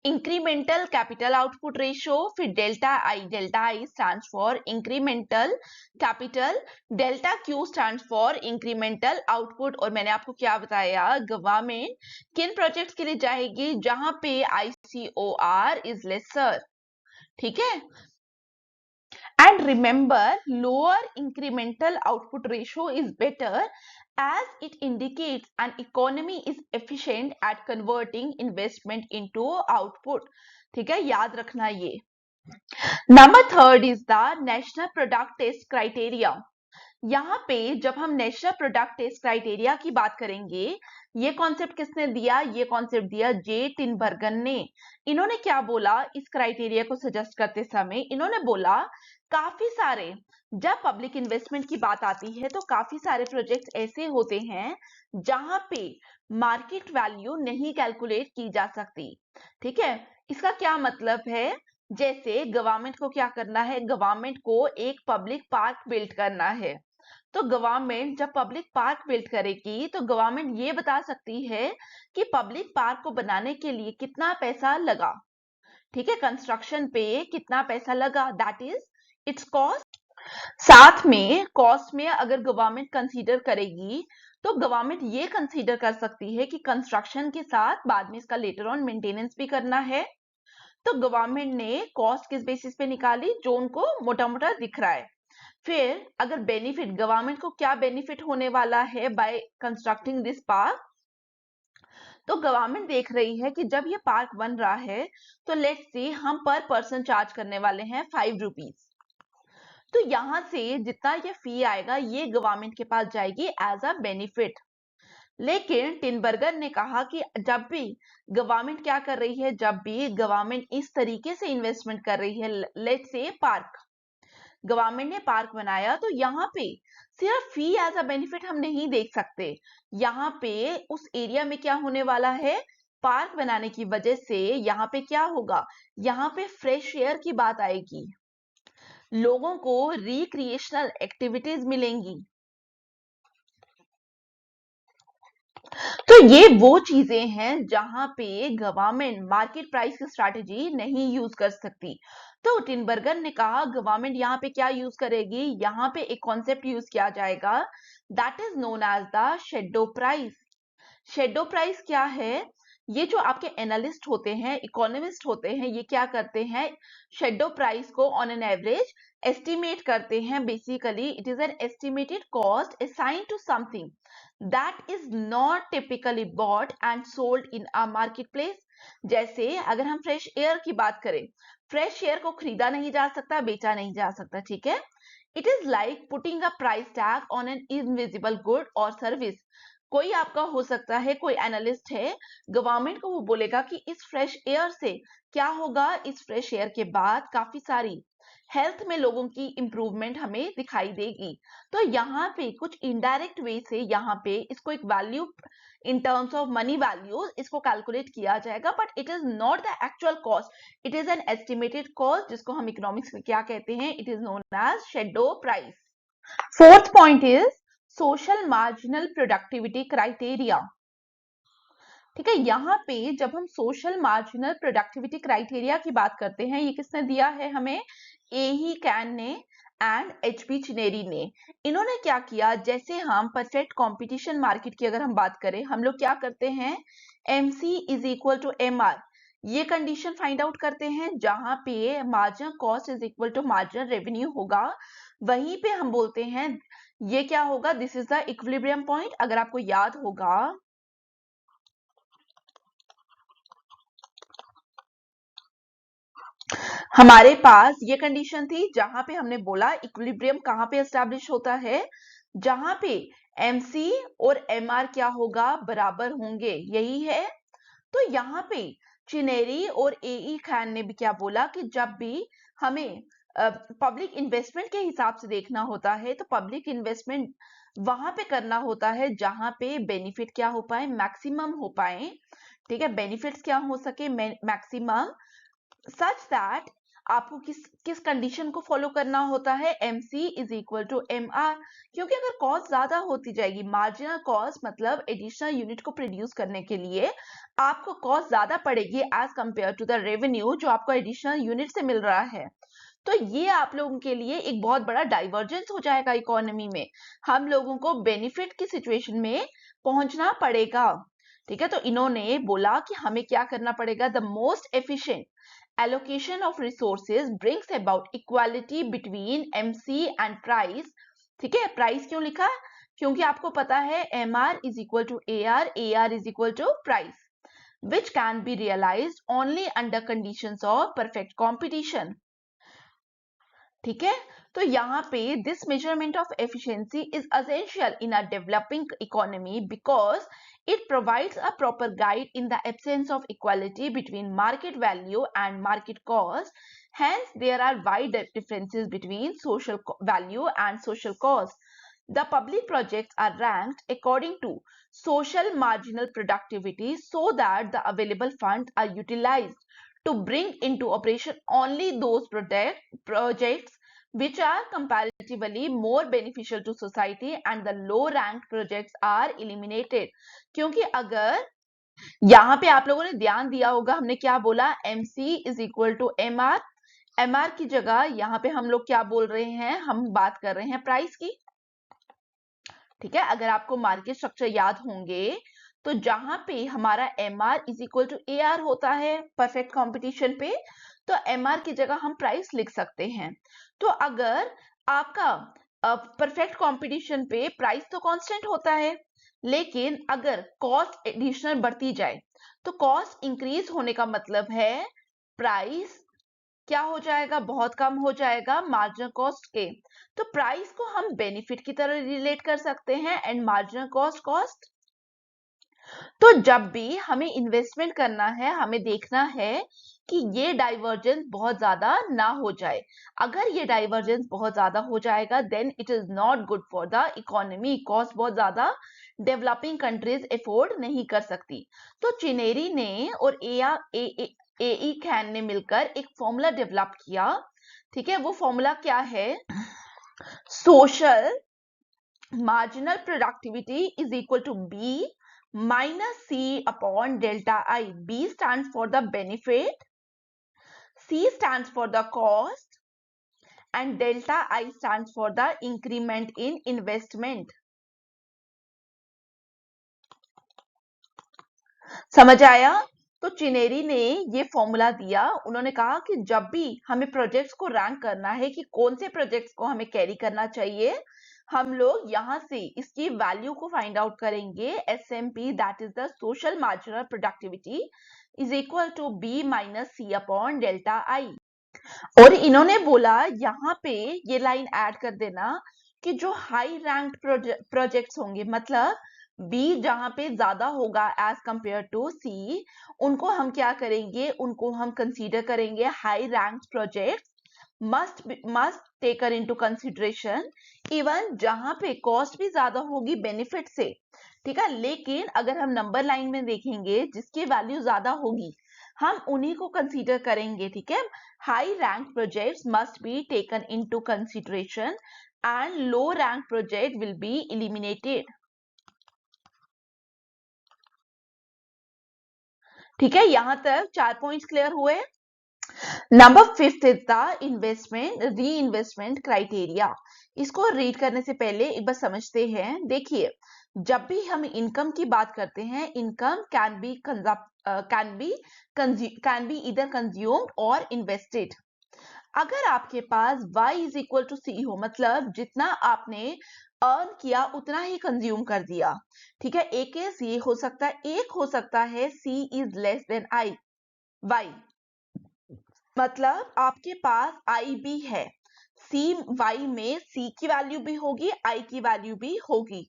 A: incremental capital output ratio, फिर delta I stands for incremental capital, delta Q stands for incremental output. और मैंने आपको क्या बताया, गवर्नमेंट किन प्रोजेक्ट्स के लिए जाएगी, जहां पे आईसीओआर इज लेसर। ठीक है, and remember, lower incremental output ratio is better as it indicates an economy is efficient at converting investment into output. ठीक है, याद रखना ये। Number third is the national product test criteria. यहाँ पे जब हम नेशनल प्रोडक्ट टेस्ट क्राइटेरिया की बात करेंगे, ये कॉन्सेप्ट किसने दिया, ये कॉन्सेप्ट दिया जे टिनबर्गन ने। इन्होंने क्या बोला इस क्राइटेरिया को सजेस्ट करते समय, इन्होंने बोला काफी सारे, जब पब्लिक इन्वेस्टमेंट की बात आती है तो काफी सारे प्रोजेक्ट्स ऐसे होते हैं जहां पे मार्केट वैल्यू नहीं कैलकुलेट की जा सकती। ठीक है, इसका क्या मतलब है, जैसे गवर्नमेंट को क्या करना है, गवर्नमेंट को एक पब्लिक पार्क बिल्ड करना है। तो गवर्नमेंट जब पब्लिक पार्क बिल्ड करेगी तो गवर्नमेंट ये बता सकती है कि पब्लिक पार्क को बनाने के लिए कितना पैसा लगा। ठीक है, कंस्ट्रक्शन पे कितना पैसा लगा, दैट इज इट्स कॉस्ट। साथ में कॉस्ट में अगर गवर्नमेंट कंसीडर करेगी तो गवर्नमेंट ये कंसीडर कर सकती है कि कंस्ट्रक्शन के साथ बाद में इसका लेटर ऑन मेंटेनेंस भी करना है। तो गवर्नमेंट ने कॉस्ट किस बेसिस पे निकाली, जो उनको मोटा मोटा दिख रहा है। फिर अगर बेनिफिट, गवर्नमेंट को क्या बेनिफिट होने वाला है बाय कंस्ट्रक्टिंग दिस पार्क, तो गवर्नमेंट देख रही है कि जब ये पार्क बन रहा है तो लेट्स सी हम पर पर्सन चार्ज करने वाले हैं 5 रुपीज। तो यहां से जितना ये फी आएगा ये गवर्नमेंट के पास जाएगी एज अ बेनिफिट। लेकिन टिनबर्गर ने कहा कि जब भी गवर्नमेंट क्या कर रही है, जब भी गवर्नमेंट इस तरीके से इन्वेस्टमेंट कर रही है, लेट्स से पार्क, गवर्नमेंट ने पार्क बनाया, तो यहाँ पे सिर्फ फी एज अ बेनिफिट हम नहीं देख सकते। यहाँ पे उस एरिया में क्या होने वाला है, पार्क बनाने की वजह से यहाँ पे क्या होगा, यहाँ पे फ्रेश एयर की बात आएगी, लोगों को रिक्रिएशनल एक्टिविटीज मिलेंगी। तो ये वो चीजें हैं जहां पे गवर्नमेंट मार्केट प्राइस की स्ट्रैटेजी नहीं यूज कर सकती। तो टिनबर्गर ने कहा गवर्नमेंट यहाँ पे क्या यूज करेगी, यहाँ पे एक कॉन्सेप्ट यूज किया जाएगा, that is known as the shadow price. Shadow price क्या है, ये जो आपके एनालिस्ट होते हैं, इकोनॉमिस्ट होते हैं, ये क्या करते हैं, शेडो प्राइस को ऑन एन एवरेज एस्टिमेट करते हैं। Basically it is an estimated cost assigned to something that is not typically bought and sold in a market place. जैसे अगर हम फ्रेश एयर की बात करें, फ्रेश एयर को खरीदा नहीं जा सकता, बेचा नहीं जा सकता। ठीक है, it is like putting a price tag on an invisible good और सर्विस। कोई आपका हो सकता है, कोई एनालिस्ट है, गवर्नमेंट को वो बोलेगा कि इस फ्रेश एयर से क्या होगा, इस फ्रेश एयर के बाद काफी सारी हेल्थ में लोगों की इंप्रूवमेंट हमें दिखाई देगी। तो यहाँ पे कुछ इनडायरेक्ट वे से यहाँ पे इसको एक value in terms of money value इसको कैलकुलेट किया जाएगा, but it is not the actual cost, it is an estimated cost, जिसको हम इकोनॉमिक्स में क्या कहते हैं, it is known as shadow price. Fourth point is social marginal productivity criteria. ठीक है, यहाँ पे जब हम सोशल मार्जिनल प्रोडक्टिविटी क्राइटेरिया की बात करते हैं, ये किसने दिया है हमें, एही कैन ने एंड एचपी चिनेरी ने। इन्होंने क्या किया, जैसे हम परफेक्ट कंपटीशन मार्केट की अगर हम बात करें, हम लोग क्या करते हैं, MC is equal to MR, ये कंडीशन फाइंड आउट करते हैं जहां पे marginal cost is equal to marginal revenue होगा, वहीं पे हम बोलते हैं ये क्या होगा, this is the equilibrium point. अगर आपको याद होगा, हमारे पास ये कंडीशन थी जहां पे हमने बोला इक्विलिब्रियम कहां पे एस्टैब्लिश होता है, जहां पे एमसी और एमआर क्या होगा, बराबर होंगे, यही है। तो यहाँ पे चिनेरी और एई खान ने भी क्या बोला कि जब भी हमें पब्लिक इन्वेस्टमेंट के हिसाब से देखना होता है, तो पब्लिक इन्वेस्टमेंट वहां पे करना होता है जहां पे बेनिफिट क्या हो पाए, मैक्सिमम हो पाए। ठीक है, बेनिफिट्स क्या हो सके, मैक्सिमम, सच दैट आपको किस किस कंडीशन को फॉलो करना होता है, MC is equal to MR। क्योंकि अगर कॉस्ट ज्यादा होती जाएगी, मार्जिनल कॉस्ट मतलब एडिशनल यूनिट को प्रोड्यूस करने के लिए आपको कॉस्ट ज्यादा पड़ेगी as compare to the revenue जो आपको एडिशनल यूनिट से मिल रहा है। तो ये आप लोगों के लिए एक बहुत बड़ा डाइवर्जेंस हो जाएगा इकोनॉमी में, हम लोगों को बेनिफिट की सिचुएशन में पहुंचना पड़ेगा। ठीक है, तो इन्होंने बोला कि हमें क्या करना पड़ेगा, the most efficient allocation of resources brings about equality between MC and price। ठीक है, प्राइस क्यों लिखा, क्योंकि आपको पता है MR is equal to AR is equal to price, which can be realized only under conditions of perfect competition। ठीक है, तो यहाँ पे this measurement of efficiency is essential in a developing economy because it provides a proper guide in the absence of equality between market value and market cost. Hence, there are wide differences between social value and social cost. The public projects are ranked according to social marginal productivity so that the available funds are utilized to bring into operation only those projects which are comparatively more beneficial to society, and the low ranked projects are eliminated। क्योंकि अगर यहाँ पे आप लोगों ने ध्यान दिया होगा, हमने क्या बोला, MC is equal to MR की जगह यहाँ पे हम लोग क्या बोल रहे हैं, हम बात कर रहे हैं प्राइस की। ठीक है, अगर आपको मार्केट स्ट्रक्चर याद होंगे तो जहां पे हमारा MR is equal to AR होता है परफेक्ट कंपटीशन पे, तो MR की जगह हम प्राइस लिख सकते हैं। तो अगर आपका परफेक्ट कंपटीशन पे प्राइस तो कांस्टेंट होता है, लेकिन अगर कॉस्ट एडिशनल बढ़ती जाए तो कॉस्ट इंक्रीज होने का मतलब है प्राइस क्या हो जाएगा, बहुत कम हो जाएगा मार्जिनल कॉस्ट के। तो प्राइस को हम बेनिफिट की तरह रिलेट कर सकते हैं एंड मार्जिनल कॉस्ट। तो जब भी हमें इन्वेस्टमेंट करना है, हमें देखना है कि ये डाइवर्जेंस बहुत ज्यादा ना हो जाए। अगर ये डाइवर्जेंस बहुत ज्यादा हो जाएगा then it is not good for the economy, cost बहुत ज्यादा डेवलपिंग कंट्रीज एफोर्ड नहीं कर सकती। तो चिनेरी ने और AE खैन ने मिलकर एक फॉर्मूला डेवलप किया। ठीक है, वो फॉर्मूला क्या है, social marginal productivity is equal to B minus C upon delta I। B stands for the benefit, C stands for the cost, and delta I stands for the increment in investment। समझ आया? तो चिनेरी ने ये formula दिया, उन्होंने कहा कि जब भी हमें प्रोजेक्ट्स को रैंक करना है कि कौन से प्रोजेक्ट्स को हमें कैरी करना चाहिए, हम लोग यहाँ से इसकी वैल्यू को फाइंड आउट करेंगे। SMP that is the social marginal productivity is equal to B minus C upon delta I। और इन्होंने बोला यहाँ पे ये लाइन ऐड कर देना कि जो हाई रैंक्ड प्रोजेक्ट्स होंगे, मतलब B जहां पे ज्यादा होगा एज कंपेयर टू C, उनको हम क्या करेंगे, उनको हम कंसीडर करेंगे high ranked project, must taker into consideration even जहां पे कॉस्ट भी ज्यादा होगी बेनिफिट से। ठीक है, लेकिन अगर हम नंबर लाइन में देखेंगे जिसकी वैल्यू ज्यादा होगी हम उन्हीं को कंसीडर करेंगे। ठीक है, high rank projects must be taken into consideration and low rank project will be eliminated. ठीक है, यहां तक 4 पॉइंट्स क्लियर हुए। नंबर 5 इज द इन्वेस्टमेंट री इन्वेस्टमेंट क्राइटेरिया। इसको रीड करने से पहले एक बार समझते हैं। देखिए, जब भी हम इनकम की बात करते हैं, income can be either consumed or invested. अगर आपके पास y is equal to C हो, मतलब जितना आपने अर्न किया उतना ही कंज्यूम कर दिया। ठीक है, एक केस ये हो सकता है, एक हो सकता है C is less than y, मतलब आपके पास I भी है, y में C की वैल्यू भी होगी, I की वैल्यू भी होगी।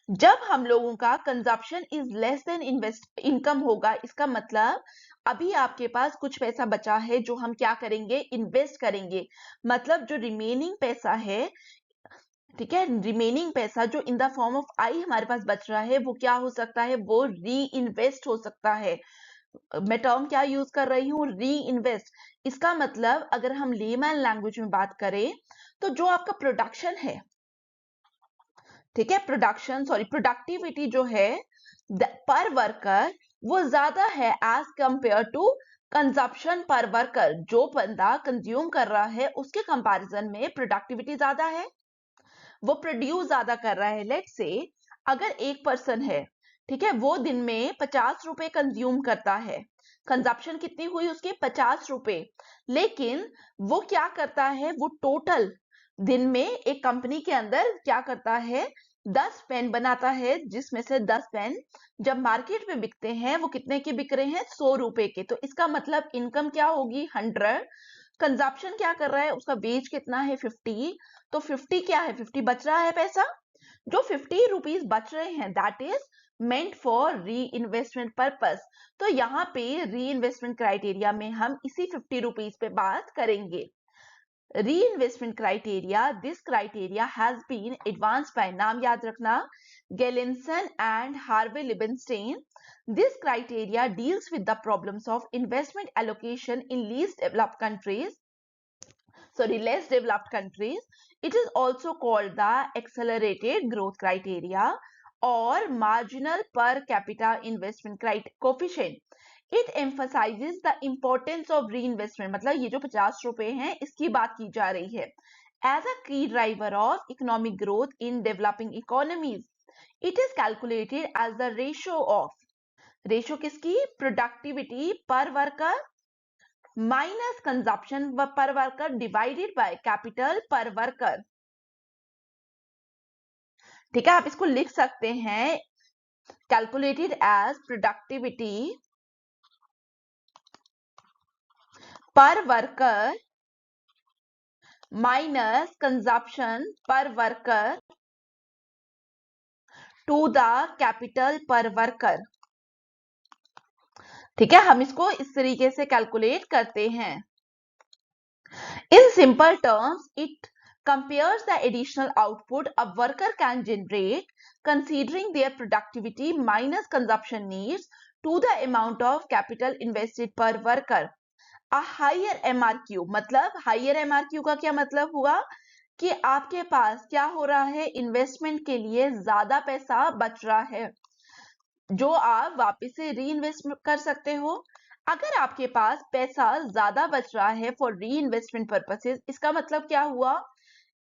A: जब हम लोगों का consumption is less than invest income होगा, इसका मतलब अभी आपके पास कुछ पैसा बचा है जो हम क्या करेंगे, इन्वेस्ट करेंगे। मतलब जो रिमेनिंग पैसा है, ठीक है, रिमेनिंग पैसा जो इन द फॉर्म ऑफ आई हमारे पास बच रहा है, वो क्या हो सकता है, वो री इन्वेस्ट हो सकता है। मैं टर्म क्या यूज कर रही हूँ, री इन्वेस्ट। इसका मतलब अगर हम लेमैन लैंग्वेज में बात करें तो जो आपका प्रोडक्शन है, ठीक है, प्रोडक्टिविटी जो है पर वर्कर, वो ज्यादा है एज कंपेयर टू कंजप्शन पर वर्कर। जो बंदा कंज्यूम कर रहा है उसके कंपैरिजन में प्रोडक्टिविटी ज्यादा है, वो प्रोड्यूस ज्यादा कर रहा है। लेट से अगर एक पर्सन है, ठीक है, वो दिन में 50 रुपए कंज्यूम करता है, कंजप्शन कितनी हुई उसकी, 50 रुपए। लेकिन वो क्या करता है, वो टोटल दिन में एक कंपनी के अंदर क्या करता है, 10 पेन बनाता है, जिसमें से 10 पेन जब मार्केट में बिकते हैं वो कितने के बिक रहे हैं, 100 रुपए के। तो इसका मतलब इनकम क्या होगी, 100। कंजप्शन क्या कर रहा है, उसका वेज कितना है, 50। तो 50 क्या है, 50 बच रहा है पैसा। जो 50 रुपीज बच रहे हैं दैट इज मेंट फॉर री इन्वेस्टमेंट पर्पस। तो यहाँ पे री इन्वेस्टमेंट क्राइटेरिया में हम इसी 50 रुपीज पे बात करेंगे। Reinvestment criteria, this criteria has been advanced by, नाम याद रखना, Galenson and Harvey Leibenstein. This criteria deals with the problems of investment allocation in less developed countries. It is also called the accelerated growth criteria or marginal per capita investment coefficient. It emphasizes the importance of reinvestment, मतलब ये जो 50 रुपए हैं इसकी बात की जा रही है, as a key driver of economic growth in developing economies. It is calculated as the ratio किसकी, प्रोडक्टिविटी पर वर्कर माइनस कंजप्शन पर वर्कर डिवाइडेड बाय कैपिटल पर वर्कर। ठीक है, आप इसको लिख सकते हैं, कैलकुलेटेड एज प्रोडक्टिविटी पर वर्कर माइनस कंजप्शन पर वर्कर टू द कैपिटल पर वर्कर। ठीक है, हम इसको इस तरीके से कैलकुलेट करते हैं। In simple terms it compares the additional output a worker can generate considering their productivity minus consumption needs to the amount of capital invested per worker. A higher MRQ, मतलब हायर MRQ का क्या मतलब हुआ कि आपके पास क्या हो रहा है, इन्वेस्टमेंट के लिए ज्यादा पैसा बच रहा है जो आप वापस से री इन्वेस्ट कर सकते हो। अगर आपके पास पैसा ज्यादा बच रहा है फॉर री इन्वेस्टमेंट पर्पसेस, इसका मतलब क्या हुआ,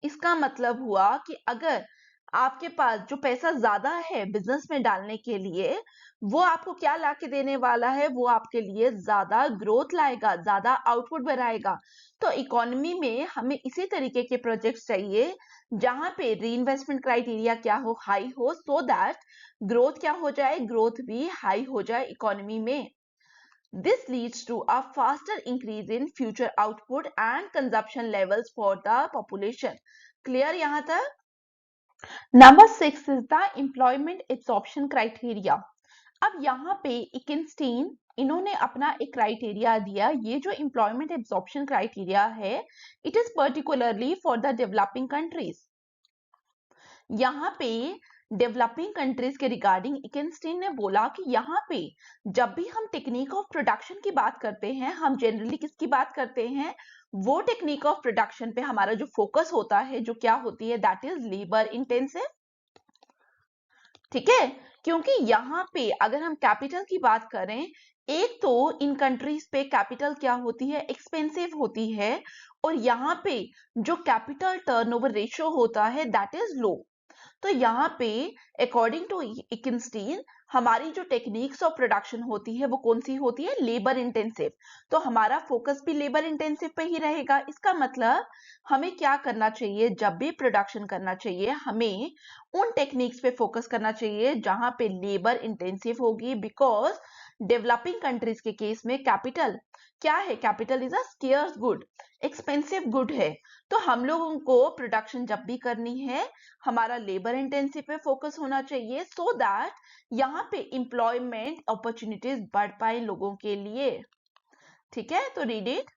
A: इसका मतलब हुआ कि अगर आपके पास जो पैसा ज्यादा है बिजनेस में डालने के लिए, वो आपको क्या ला के देने वाला है, वो आपके लिए ज्यादा ग्रोथ लाएगा, ज्यादा आउटपुट बढ़ाएगा। तो इकोनॉमी में हमें इसी तरीके के प्रोजेक्ट्स चाहिए जहां पे री इन्वेस्टमेंट क्राइटेरिया क्या हो, हाई हो, सो दैट ग्रोथ क्या हो जाए, ग्रोथ भी हाई हो जाए इकोनॉमी में। This leads to a faster increase in future output and consumption levels for the population. Clear यहाँ तक? Number 6 is the employment absorption criteria. अब यहाँ पे इकिंस्टीन इन्होंने अपना एक क्राइटेरिया दिया। ये जो एम्प्लॉयमेंट एब्जॉर्प्शन क्राइटेरिया है, it is particularly for the developing countries. यहाँ पे डेवलपिंग कंट्रीज के रिगार्डिंग इकिंस्टीन ने बोला कि यहाँ पे जब भी हम टेक्निक ऑफ प्रोडक्शन की बात करते हैं, हम जनरली किसकी बात करते हैं, वो टेक्निक ऑफ प्रोडक्शन पे हमारा जो फोकस होता है, जो क्या होती है, दैट इज लेबर इंटेंसिव। ठीक है, क्योंकि यहाँ पे अगर हम कैपिटल की बात करें, एक तो इन कंट्रीज पे कैपिटल क्या होती है, एक्सपेंसिव होती है, और यहाँ पे जो कैपिटल टर्नओवर रेशियो होता है दैट इज लो। तो यहाँ पे अकॉर्डिंग टू इकिंस्टीन हमारी जो टेक्निक्स ऑफ प्रोडक्शन होती है वो कौन सी होती है, लेबर इंटेंसिव। तो हमारा फोकस भी लेबर इंटेंसिव पे ही रहेगा। इसका मतलब हमें क्या करना चाहिए, जब भी प्रोडक्शन करना चाहिए हमें उन टेक्निक्स पे फोकस करना चाहिए जहां पे लेबर इंटेंसिव होगी, बिकॉज डेवलपिंग कंट्रीज के केस में कैपिटल क्या है? Capital is a scarce good, expensive good है। तो हम लोगों को प्रोडक्शन जब भी करनी है, हमारा लेबर इंटेंसिव पे फोकस होना चाहिए, सो दैट यहाँ पे एम्प्लॉयमेंट अपॉर्चुनिटीज बढ़ पाए लोगों के लिए। ठीक है, तो read it.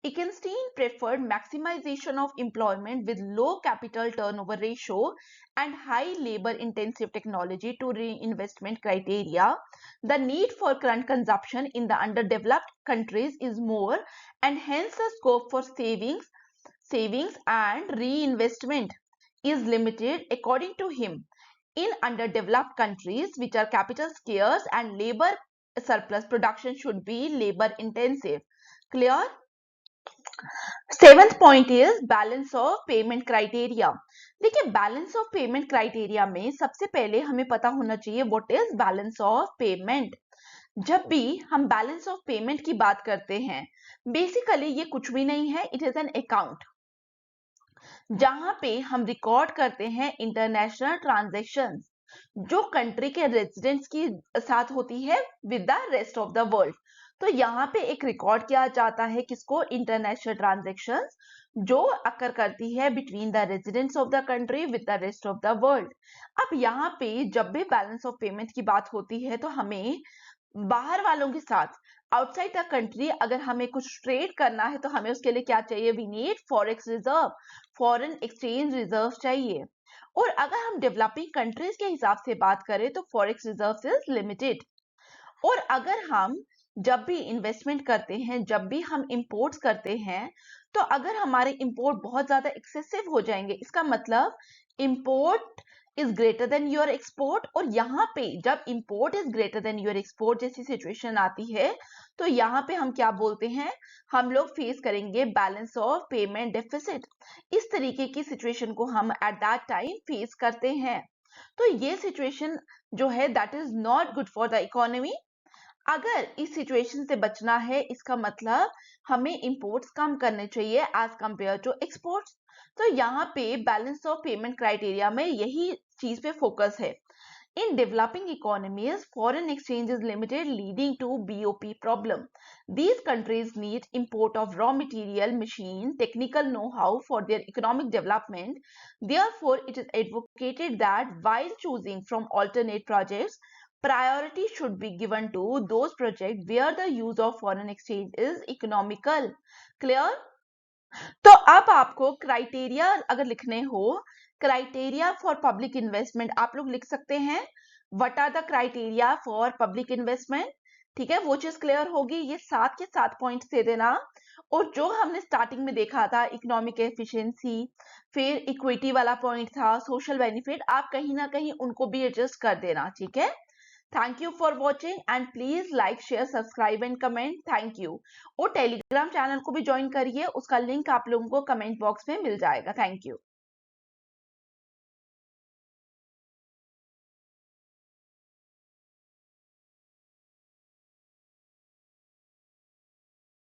A: Ekenstein preferred maximization of employment with low capital turnover ratio and high labor-intensive technology to reinvestment criteria. The need for current consumption in the underdeveloped countries is more, and hence the scope for savings and reinvestment is limited. According to him, in underdeveloped countries which are capital scarce and labor surplus, production should be labor intensive. Clear? Seventh point is balance of payment criteria. देखिए, balance of payment criteria में सबसे पहले हमें पता होना चाहिए what is balance of payment. जब भी हम बैलेंस ऑफ पेमेंट की बात करते हैं, बेसिकली ये कुछ भी नहीं है, इट इज एन अकाउंट जहां पे हम रिकॉर्ड करते हैं इंटरनेशनल ट्रांजैक्शंस जो कंट्री के रेजिडेंट्स की साथ होती है with the rest of the world. तो यहाँ पे एक रिकॉर्ड किया जाता है किसको? इंटरनेशनल ट्रांजैक्शंस जो अकर करती है between the residents of the country with the rest of the world. अब यहाँ पे जब भी बैलेंस ऑफ पेमेंट की बात होती है तो हमें बाहर वालों के साथ, आउटसाइड द कंट्री, अगर हमें कुछ ट्रेड करना है तो हमें उसके लिए क्या चाहिए? We need forex reserve, foreign exchange reserve चाहिए। और अगर हम डेवलपिंग कंट्रीज के हिसाब से बात करें तो फॉरेक्स रिजर्व इज लिमिटेड। और अगर हम जब भी इन्वेस्टमेंट करते हैं, जब भी हम इंपोर्ट्स करते हैं, तो अगर हमारे इंपोर्ट बहुत ज्यादा एक्सेसिव हो जाएंगे, इसका मतलब import is greater than your export. और यहाँ पे जब import is greater than your export जैसी सिचुएशन आती है, तो यहाँ पे हम क्या बोलते हैं? हम लोग फेस करेंगे बैलेंस ऑफ पेमेंट डेफिसिट। इस तरीके की सिचुएशन को हम एट दैट टाइम फेस करते हैं। तो ये सिचुएशन जो है that is not good for the economy. अगर इस सिचुएशन से बचना है, इसका मतलब हमें इंपोर्ट्स कम करने चाहिए एज कंपेयर टू एक्सपोर्ट्स। तो यहाँ पे बैलेंस ऑफ पेमेंट क्राइटेरिया में यही चीज पे फोकस है। In developing economies, foreign exchange is limited, leading to BOP problem. These countries need import of raw material, machine, technical know-how for their economic development. Therefore, it is advocated that while choosing from alternate projects, priority should be given to those projects where the use of foreign exchange is economical. Clear? तो अब आपको criteria अगर लिखने हो, criteria for public investment आप लोग लिख सकते हैं what are the criteria for public investment. ठीक है, वो चीज क्लियर होगी। ये 7 के 7 पॉइंट्स दे देना। और जो हमने स्टार्टिंग में देखा था इकोनॉमिक एफिशिएंसी, फिर इक्विटी वाला पॉइंट था, सोशल बेनिफिट, आप कहीं ना कहीं उनको भी एडजस्ट कर देना। ठीक है, thank you for watching and please like, share, subscribe and comment. Thank you. और टेलीग्राम चैनल को भी ज्वाइन करिए, उसका लिंक आप लोगों को कमेंट बॉक्स में मिल जाएगा। Thank you.